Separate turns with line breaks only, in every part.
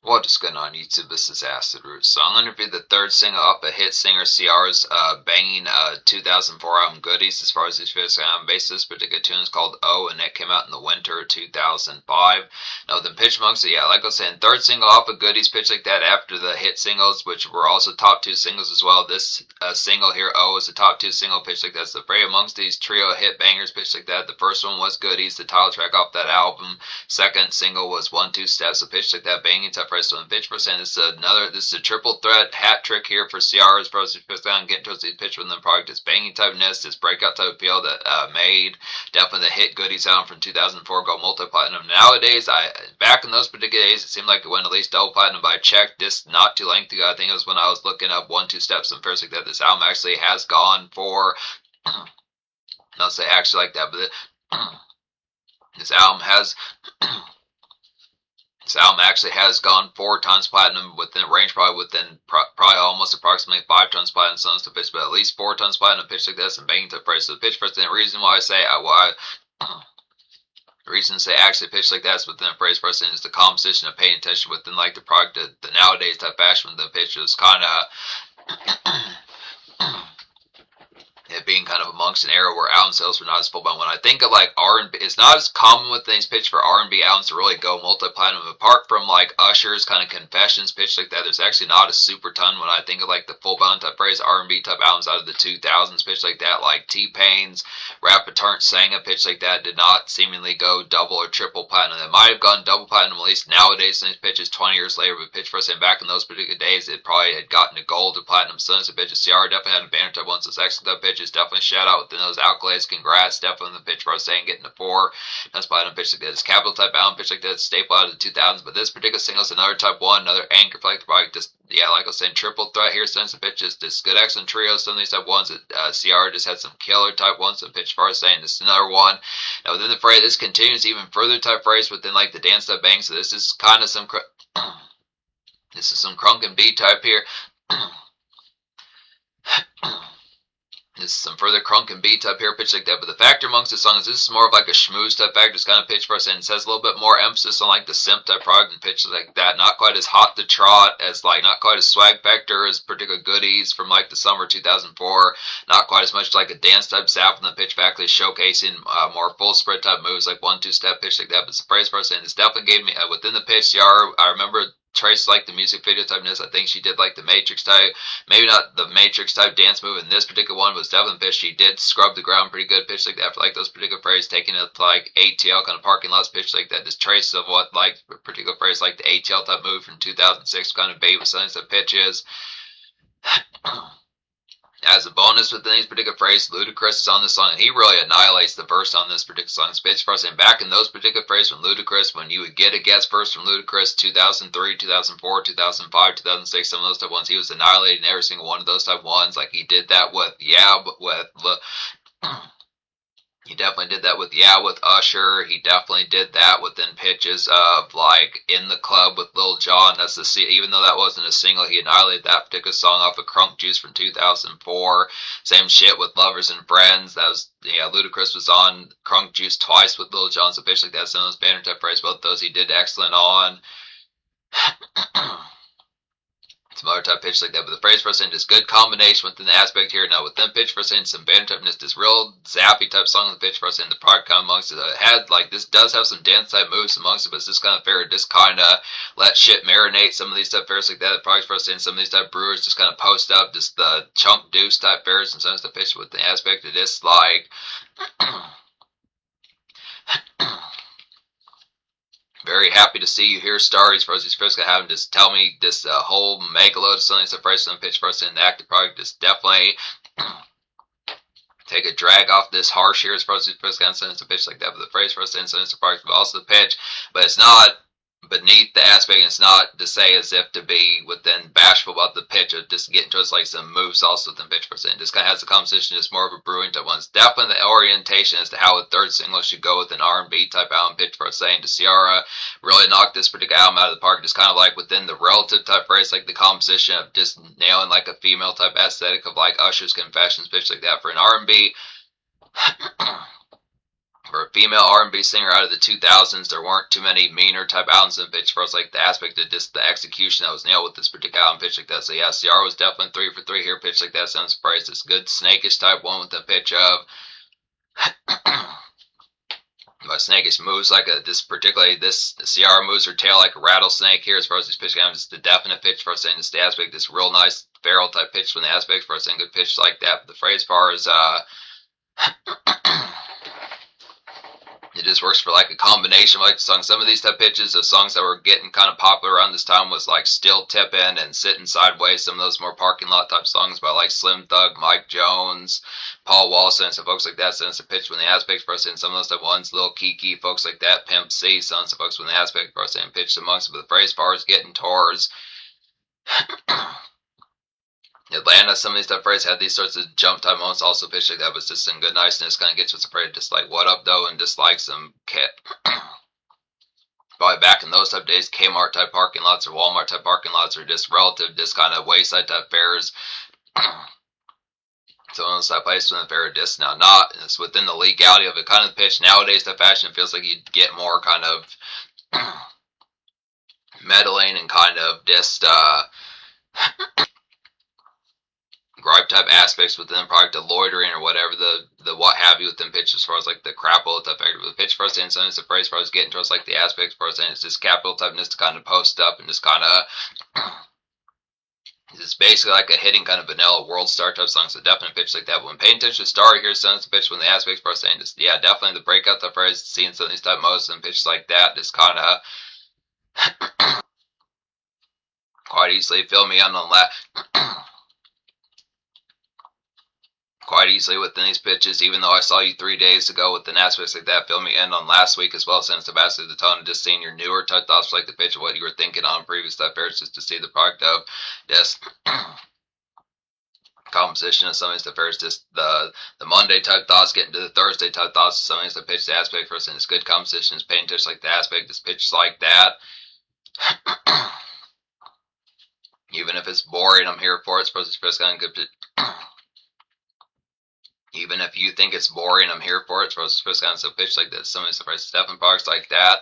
What is going on YouTube? This is Acid Root. So I'm going to review the third single up a hit singer Ciara's banging 2004 album Goodies as far as these videos on basis. This particular tune is called Oh, and it came out in the winter of 2005. Now the pitch amongst it, yeah, like I was saying, third single off of Goodies, pitch like that after the hit singles, which were also top two singles as well. This single here, Oh, is the top two single, pitch like that's the fray amongst these trio hit bangers, pitch like that. The first one was Goodies, the title track off that album. Second single was 1-2 Steps, a pitch like that, banging tough race on pitch percent. This is a triple threat hat trick here for Ciara's process down, getting towards the pitch with the product. This banging typeness, this breakout type appeal that made definitely the hit Goodies album from 2004 go multi-platinum. Nowadays, back in those particular days, it seemed like it went at least double platinum, but I checked this not too long ago. I think it was when I was looking up 1-2 Steps and first like that. This album actually has gone for not say actually like that, but this album has this album actually has gone 4 times platinum within range, probably almost approximately 5 times platinum songs to pitch, but at least 4 times platinum pitch like this and banging to price. So the pitch first, the reason why I say the reason to say actually pitch like that is within a phrase person is the composition of paying attention within like the product, the nowadays type fashion. The pitch is kind of it being kind of amongst an era where album sales were not as full. But when I think of like R&B, it's not as common with these pitch for R&B albums to really go multi-platinum. Apart from like Usher's kind of Confessions pitch like that, there's actually not a super ton when I think of like the full-blown type phrase R&B type albums out of the 2000s pitch like that, like T-Pain's Rappaturnt Sang a pitch like that did not seemingly go double or triple platinum. It might have gone double platinum at least nowadays in these pitches 20 years later, but pitch for us and back in those particular days it probably had gotten to gold or platinum. So as a pitch, Ciara definitely had a banner type once. It's excellent type pitch. Definitely shout out within those accolades. Congrats, definitely the pitch for us saying getting to 4. That's platinum pitch like that. It's capital type album pitch like that. It's staple out of the 2000s. But this particular single is another type 1, another anchor for like the product. Just yeah, like I was saying, triple threat here. Since the pitches, this good excellent trio. Some of these type 1s that Ciara just had some killer type 1s. So pitch for us saying this is another one. Now within the phrase, this continues even further type phrase within like the dance type bang. So this is kind of some this is some crunk and beat type here. This is some further crunk and beat type here, pitch like that. But the factor amongst the songs, this is more of like a schmooze type factor. It's kind of pitch for us, and it says a little bit more emphasis on like the simp type product and pitch like that. Not quite as hot to trot as like, not quite as swag factor as particular Goodies from like the summer 2004. Not quite as much like a dance type zap in the pitch factor, showcasing more full spread type moves like 1-2 step pitch like that. But it's the phrase for us, and it's definitely gave me within the pitch. Ciara, I remember Trace like the music video typeness. I think she did like the Matrix type, maybe not the Matrix type dance move in this particular one, was definitely pitch. She did scrub the ground pretty good pitch like that for like those particular phrases, taking it to like ATL kind of parking lots pitch like that. This trace of what like particular phrase like the ATL type move from 2006 kind of bait with some of the pitches. As a bonus within these particular phrases, Ludacris is on this song, and he really annihilates the verse on this particular song. Pitch for us, and back in those particular phrases from Ludacris, when you would get a guest verse from Ludacris, 2003, 2004, 2005, 2006, some of those type ones, he was annihilating every single one of those type ones. Like he did that with He definitely did that with Usher. He definitely did that within pitches of like In the Club with Lil Jon. That's the even though that wasn't a single, he annihilated that particular song off of Crunk Juice from 2004. Same shit with Lovers and Friends. That was Ludacris was on Crunk Juice twice with Lil Jon. So pitch like that. Some of those banner type phrases, both those he did excellent on. Some other type pitch like that, but the phrase for us in just good combination within the aspect here. Now within pitch for us in some banner typeness, this real zappy type song in the pitch for us in the product kind of amongst it. It had like this does have some dance type moves amongst it, but it's just kind of fair. Just kind of let shit marinate. Some of these type fairs like that. The products for us in some of these type brewers just kind of post up just the chunk deuce type fairs and some of the pitch with the aspect of this like. Very happy to see you here, Starries. For these first gonna have him just tell me this whole mega load of something that's the price of the pitch for us in the active product. Just definitely take a drag off this harsh here as far as these first kind of sentence a pitch like that. But the phrase for us in sentence the product, but also the pitch. But it's not beneath the aspect, and it's not to say as if to be within bashful about the pitch or just getting to us like some moves also within pitch percent. Just kind of has a composition, just more of a brewing type one. It's definitely the orientation as to how a third single should go with an R&B type album pitch for us saying to Ciara really knocked this particular album out of the park. Just kind of like within the relative type phrase, like the composition of just nailing like a female type aesthetic of like Usher's Confessions pitch like that for an R&B. For a female R&B singer out of the 2000s, there weren't too many meaner type albums in pitch. For us, like the aspect of just the execution that was nailed with this particular album, pitch like that. So yeah, Ciara was definitely 3 for 3 here, pitch like that. Sounds surprised. This good snakish type one with the pitch of. But snakish moves like particularly this Ciara moves her tail like a rattlesnake here as far as this pitch goes. Just the definite pitch for us saying this the aspect, this real nice feral type pitch from the aspect for us saying good pitch like that. But the phrase far as it just works for like a combination of like the song. Some of these type pitches of songs that were getting kind of popular around this time was like Still Tippin' and Sitting Sideways. Some of those more parking lot type songs by like Slim Thug, Mike Jones, Paul Wall, and some folks like that. Sense of pitch when the aspect for us in some of those type ones, Lil Kiki, folks like that, Pimp C, sons of folks when the aspect for us in pitch amongst but the phrase far as getting towards Atlanta, some of these type phrases had these sorts of jump time moments also pitched like that, was just in good niceness, kind of gets what's afraid, just like what up though, and just like some kit. Probably back in those type days, Kmart type parking lots or Walmart type parking lots are just relative, just kind of wayside type fairs. So in those type places when the fair just now not, it's within the legality of it. Kind of the pitch nowadays, the fashion feels like you'd get more kind of meddling and kind of just gripe type aspects within the product, the loitering or whatever, the what have you within pitch as far as like the crapple type factor. The pitch first and sometimes the phrase as far as getting towards like the aspects first and it's just capital typeness to kind of post up and just kind of it's basically like a hitting kind of vanilla world star type song. So definitely pitch like that. But when paying attention to Star here, sounds the pitch when the aspects first saying just yeah, definitely the breakout the phrase, seeing some of these type modes and pitches like that, just kind of quite easily fill me in on that. Quite easily within these pitches, even though I saw you 3 days ago with an aspects like that, fill me in on last week as well, since the best of the tone, and just seeing your newer type thoughts like the pitch of what you were thinking on previous type fairs, just to see the product of just composition of some of these affairs, just the Monday type thoughts getting to the Thursday type thoughts, some of these pitch the aspect for us, and it's good composition, it's paying attention like the aspect, this pitch like that. Even if it's boring, I'm here for it. It's supposed to be kind of good. Even if you think it's boring, I'm here for it. It's supposed to kind of pitch like this. Some of these Stephen Parks like that.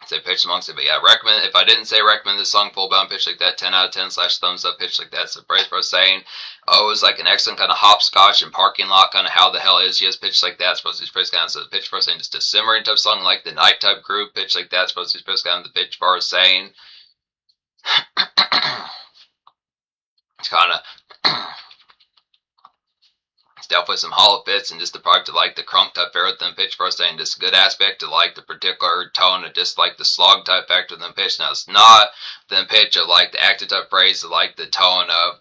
Say pitch amongst it, but yeah, recommend. If I didn't say recommend this song full bound pitch like that, 10 out of 10 / thumbs up pitch like that. So praise for saying, oh, it was like an excellent kind of hopscotch and parking lot kind of how the hell is yes pitch like that. Supposed to be praise kind of so pitch for saying just a simmering type song like the night type group pitch like that. Supposed to be praise kind of the pitch for saying. It's kind of. It's definitely some hollow fits and just the product of like the crunk type fair within pitch for us saying just a good aspect to like the particular tone of just like the slog type factor within pitch. Now it's not the pitch of like the active type phrase of like the tone of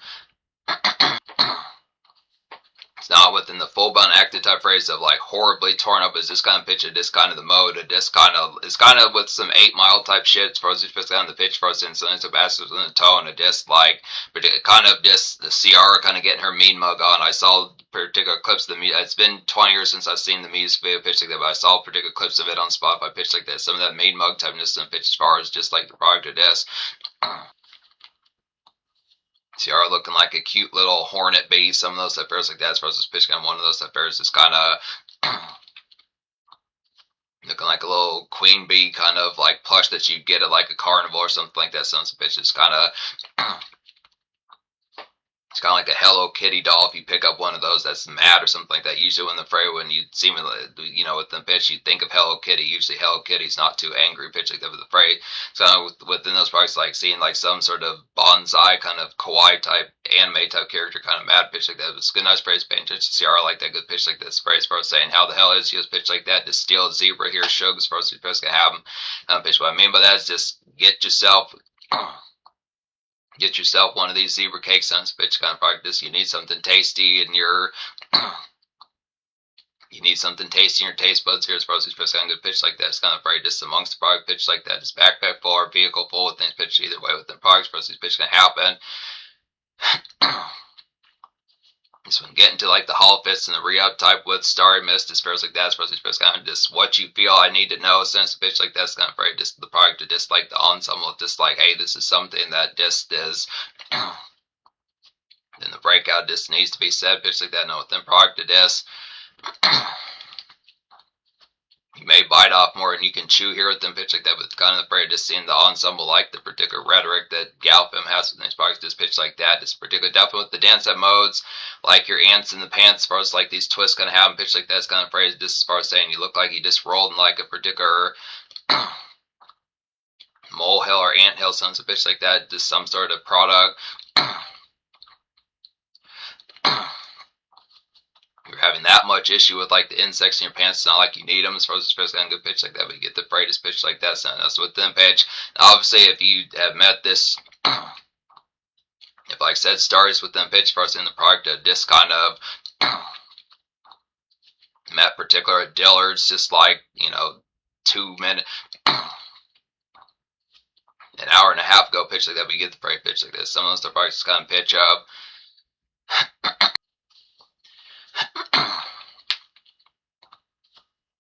it's not within the full bound active type phrase of like horribly torn up as this kind of pitch of this kind of the mode of this kind of it's kind of with some 8 Mile type shit as far as it's kind of the pitch for us and so it's a within the tone of just like kind of just the Ciara kind of getting her mean mug on. I saw particular clips of the music. It's been 20 years since I've seen the music video pitch like that, but I saw particular clips of it on Spotify pitch like that. Some of that mean mug typeness and pitch as far as just like the product of this. Ciara looking like a cute little hornet bee. Some of those affairs like that as far as this pitch kind of one of those affairs is kind of looking like a little queen bee kind of like plush that you get at like a carnival or something like that. Some pitch is kind of it's kind of like a Hello Kitty doll. If you pick up one of those that's mad or something like that, usually when the fray, when you see me, you know, with the pitch, you think of Hello Kitty. Usually Hello Kitty's not too angry pitch like that with the fray. So within those parts, like seeing like some sort of bonsai kind of kawaii type anime type character kind of mad pitch like that. It's a good nice phrase. Paying attention to Ciara like that good pitch like this. Phrase for saying how the hell is he pitch like that to steal a zebra here. Shugs for us to gonna have him pitch. What I mean by that is just get yourself. Get yourself one of these zebra cakes on pitch kind of practice. You need something tasty in your you need something tasty in your taste buds here as far as these kind of good pitch like that. It's kind of very just amongst the product pitch like that. Just backpack full or vehicle full with things pitched either way within products for these pitch can happen. This one getting to like the hollow fits and the re-up type with Starry Mist as far as like that as far as these kind of just what you feel I need to know since the pitch like that's kind of very just the product to just like the ensemble just like hey this is something that just is then the breakout just needs to be said pitch like that no within product to this You may bite off more than you can chew here with them pitch like that, but kind of afraid of just seeing the ensemble like the particular rhetoric that Galpim has with these products, just pitch like that. It's particularly definitely with the dance step modes, like your ants in the pants, as far as like these twists kind of have pitch like that. It's kind of afraid just as far as saying you look like you just rolled in like a particular molehill or anthill, sounds a pitch like that, just some sort of product. You're having that much issue with like the insects in your pants, it's not like you need them as far as the first kind of good pitch like that, but you get the brightest pitch like that, so that's with them pitch. Now, obviously, if you have met this, if like I said, starts with them pitch first in the product, this kind of met particular at Dillard's, just like, 2 minutes, an hour and a half ago pitch like that, but you get the bright pitch like this. Some of those products kind of pitch up.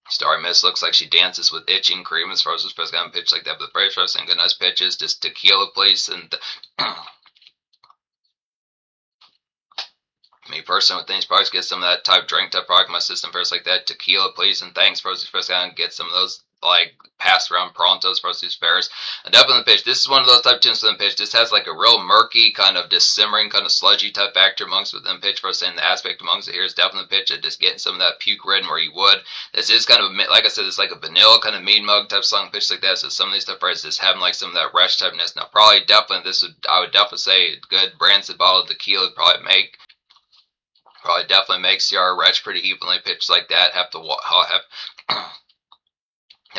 Starry Mist looks like she dances with itching cream as far as this kind of pitch like that, but the very first thing, good nice pitches, just Tequila, please, and me personally with these products, get some of that type drink type product in my system first like that. Tequila, please, and thanks for this first kind of get some of those like passed around prontos for these fairs. And definitely the pitch. This is one of those type tunes for them pitch. This has like a real murky kind of just simmering kind of sludgy type factor amongst with them pitch for saying the aspect amongst it here is definitely the pitch of just getting some of that puke red where you would. This is kind of like I said, it's like a vanilla kind of mean mug type song pitch like that. So some of these type phrases just having like some of that wretch typeness. Now probably definitely I would definitely say good Branson bottle of tequila would probably definitely make Ciara retch pretty evenly pitched like that. Have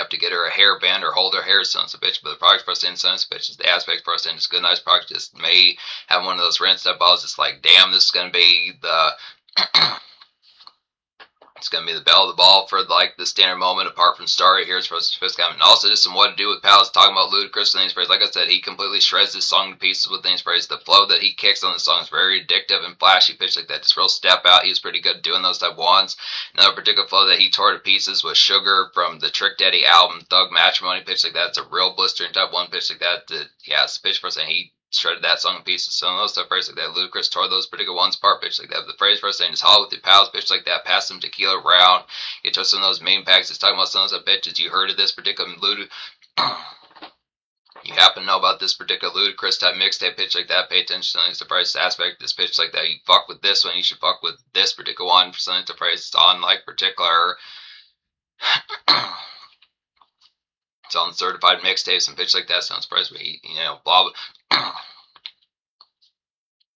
to get her a hairband or hold her hair, son's a bitch. But the product first in, son's a bitch, is the aspect first in. It's a good, nice product. Just may have one of those rinse up balls. It's like, damn, this is gonna be the it's gonna be the belle of the ball for like the standard moment. Apart from Starry here, as far as the fifth comment, and also just some what to do with pals talking about Ludacris and these phrases. Like I said, he completely shreds this song to pieces with these phrases. The flow that he kicks on the song is very addictive and flashy pitch like that. Just real step out. He was pretty good doing those type ones. Another particular flow that he tore to pieces was Sugar from the Trick Daddy album, Thug Matrimony pitch like that. It's a real blistering type one pitch like that. Yeah, it's a pitch for saying he shredded that song in pieces. Some of those stuff phrases like that. Ludacris tore those particular ones apart pitch like that. The phrase first saying is haul with your pals pitch like that. Pass some tequila around. Get to some of those main packs. It's talking about some of those bitches. You heard of this particular you happen to know about this particular Ludacris type mixtape pitch like that. Pay attention to the price aspect of this pitch like that. You fuck with this one, you should fuck with this particular one for something to price on like particular it's on certified mixtapes and pitch like that. Sounds surprised me, blah blah.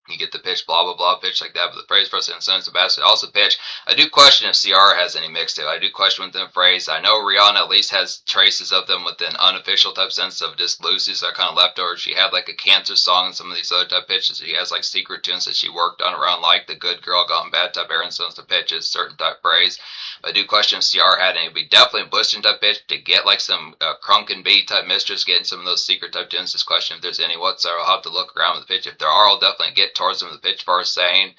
You get the pitch, blah, blah, blah, pitch like that. But the phrase person and Sons Sebastian also pitch. I do question if Ciara has any mixtape. I do question with them phrase. I know Rihanna at least has traces of them with an unofficial type sense of just loosies that are kind of leftovers. She had like a Cancer song and some of these other type pitches. She has like secret tunes that she worked on around like the Good Girl Gone Bad type Aaron Stones to pitches, certain type phrase. But I do question if Ciara had any. It'd be definitely a Bushton type pitch to get like some Crunk and B type mistress, getting some of those secret type tunes. Just question if there's any whatsoever. I'll have to look around with the pitch. If there are, I'll definitely get towards them with the pitch first saying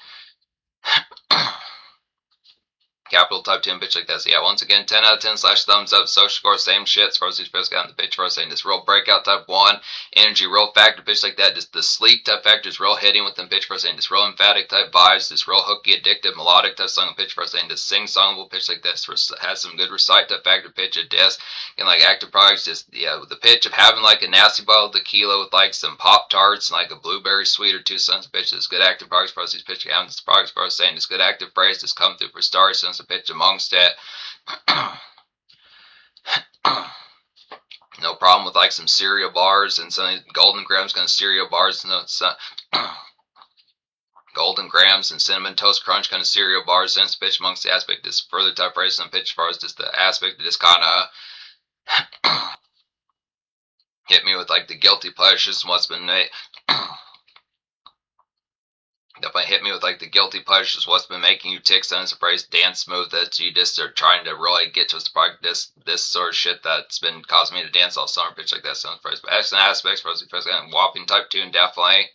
capital type 10 pitch like that. So yeah, once again, 10 out of 10 / thumbs up. Social score, same shit as far as these first got in the pitch first saying this real breakout type 1. Energy, real factor pitch like that. Just the sleek type factor is real hitting with them pitch first saying this real emphatic type vibes. This real hooky, addictive, melodic type song pitch first saying this sing songable pitch like this. Has some good recite type factor pitch at disc. And like active products, just with the pitch of having like a nasty bottle of tequila with like some Pop Tarts and like a blueberry sweet or two sons of pitches. Good active products for us. These pitch having this products for us saying this good active phrase that's come through for Starry sons of pitch amongst it. No problem with like some cereal bars and some Golden Grams kind of cereal bars. Golden Grams and Cinnamon Toast Crunch kind of cereal bars. Sense pitch amongst the aspect. This further type phrase and pitch as far as just the aspect of this kind of hit me with like the guilty pleasures and what's been made. Definitely hit me with like the guilty pleasures, what's been making you tick, sentence of praise, dance move that you just are trying to really get to us to this sort of shit that's been causing me to dance all summer, pitch like that, sentence of praise. But excellent aspects for us, whopping type tune, definitely.